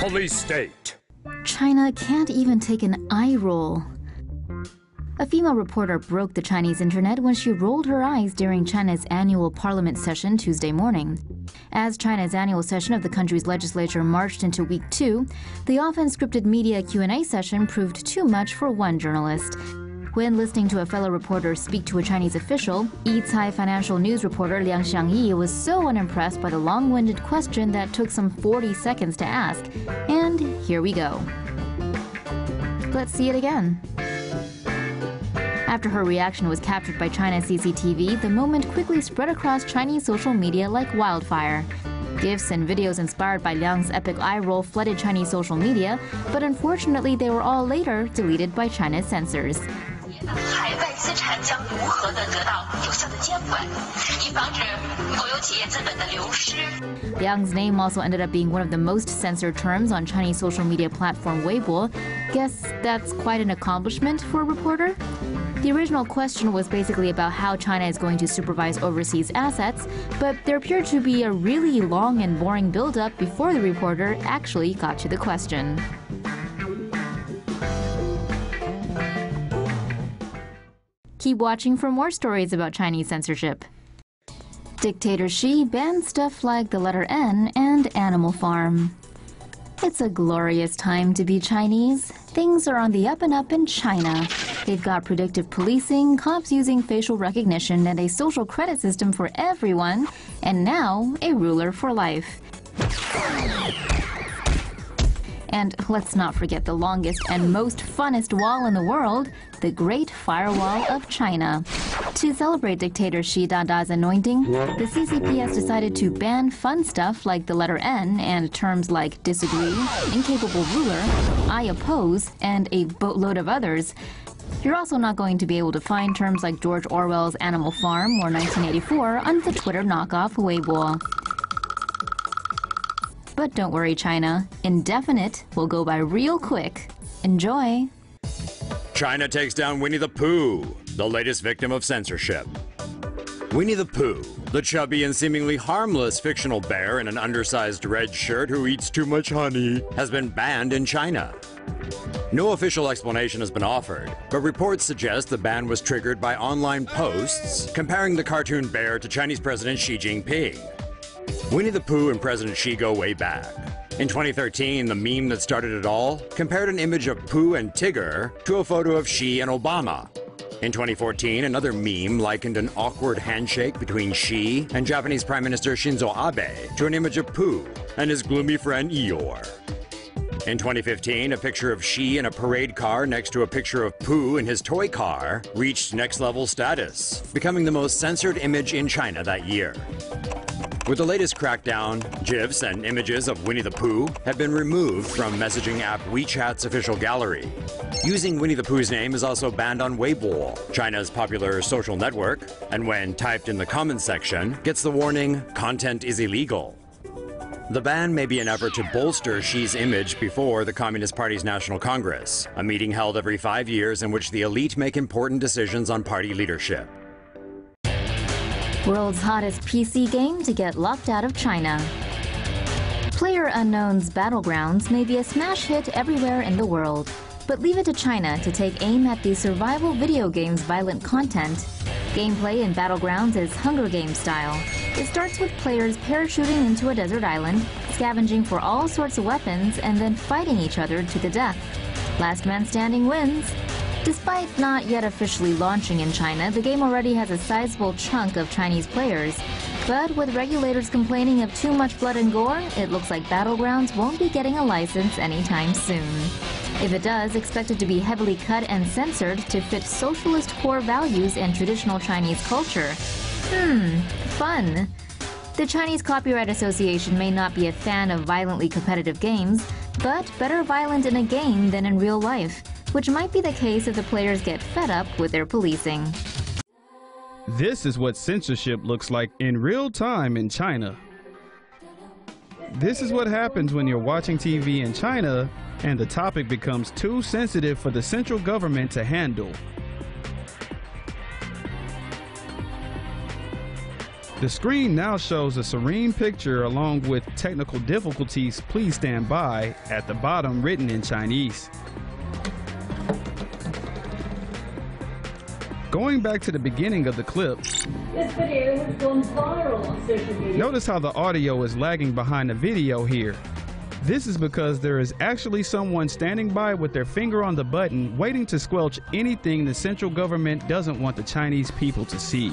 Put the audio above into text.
Police state. China can't even take an eye roll. A female reporter broke the Chinese internet when she rolled her eyes during China's annual parliament session Tuesday morning. As China's annual session of the country's legislature marched into week 2, the often scripted media Q&A session proved too much for one journalist. When listening to a fellow reporter speak to a Chinese official, Yicai financial news reporter Liang Xiangyi was so unimpressed by the long-winded question that took some 40 seconds to ask. And here we go. Let's see it again. After her reaction was captured by China's CCTV, the moment quickly spread across Chinese social media like wildfire. GIFs and videos inspired by Liang's epic eye roll flooded Chinese social media, but unfortunately they were all later deleted by China's censors. Liang's name also ended up being one of the most censored terms on Chinese social media platform Weibo. Guess that's quite an accomplishment for a reporter? The original question was basically about how China is going to supervise overseas assets, but there appeared to be a really long and boring build-up before the reporter actually got to the question. Keep watching for more stories about Chinese censorship. Dictator Xi banned stuff like the letter N and Animal Farm. It's a glorious time to be Chinese. Things are on the up and up in China. They've got predictive policing, cops using facial recognition, and a social credit system for everyone, and now a ruler for life. And let's not forget the longest and most funnest wall in the world, the Great Firewall of China. To celebrate dictator Xi Dada's anointing, the CCP has decided to ban fun stuff like the letter N and terms like disagree, incapable ruler, I oppose, and a boatload of others. You're also not going to be able to find terms like George Orwell's Animal Farm or 1984 on the Twitter knockoff Weibo. But don't worry, China. Indefinite will go by real quick. Enjoy! China takes down Winnie the Pooh, the latest victim of censorship. Winnie the Pooh, the chubby and seemingly harmless fictional bear in an undersized red shirt who eats too much honey, has been banned in China. No official explanation has been offered, but reports suggest the ban was triggered by online posts comparing the cartoon bear to Chinese President Xi Jinping. Winnie the Pooh and President Xi go way back. In 2013, the meme that started it all compared an image of Pooh and Tigger to a photo of Xi and Obama. In 2014, another meme likened an awkward handshake between Xi and Japanese Prime Minister Shinzo Abe to an image of Pooh and his gloomy friend Eeyore. In 2015, a picture of Xi in a parade car next to a picture of Pooh in his toy car reached next-level status, becoming the most censored image in China that year. With the latest crackdown, GIFs and images of Winnie the Pooh have been removed from messaging app WeChat's official gallery. Using Winnie the Pooh's name is also banned on Weibo, China's popular social network, and when typed in the comments section, gets the warning, "Content is illegal." The ban may be an effort to bolster Xi's image before the Communist Party's National Congress, a meeting held every 5 years in which the elite make important decisions on party leadership. World's hottest PC game to get locked out of China. PlayerUnknown's Battlegrounds may be a smash hit everywhere in the world, but leave it to China to take aim at the survival video game's violent content. Gameplay in Battlegrounds is Hunger Games style. It starts with players parachuting into a desert island, scavenging for all sorts of weapons, and then fighting each other to the death. Last man standing wins. Despite not yet officially launching in China, the game already has a sizable chunk of Chinese players. But with regulators complaining of too much blood and gore, it looks like Battlegrounds won't be getting a license anytime soon. If it does, expect it to be heavily cut and censored to fit socialist core values and traditional Chinese culture. Fun. The Chinese Copyright Association may not be a fan of violently competitive games, but better violent in a game than in real life, which might be the case if the players get fed up with their policing. This is what censorship looks like in real time in China. This is what happens when you're watching TV in China and the topic becomes too sensitive for the central government to handle. The screen now shows a serene picture along with technical difficulties, please stand by, at the bottom written in Chinese. Going back to the beginning of the clip, this video has gone viral on social media. Notice how the audio is lagging behind the video here. This is because there is actually someone standing by with their finger on the button waiting to squelch anything the central government doesn't want the Chinese people to see.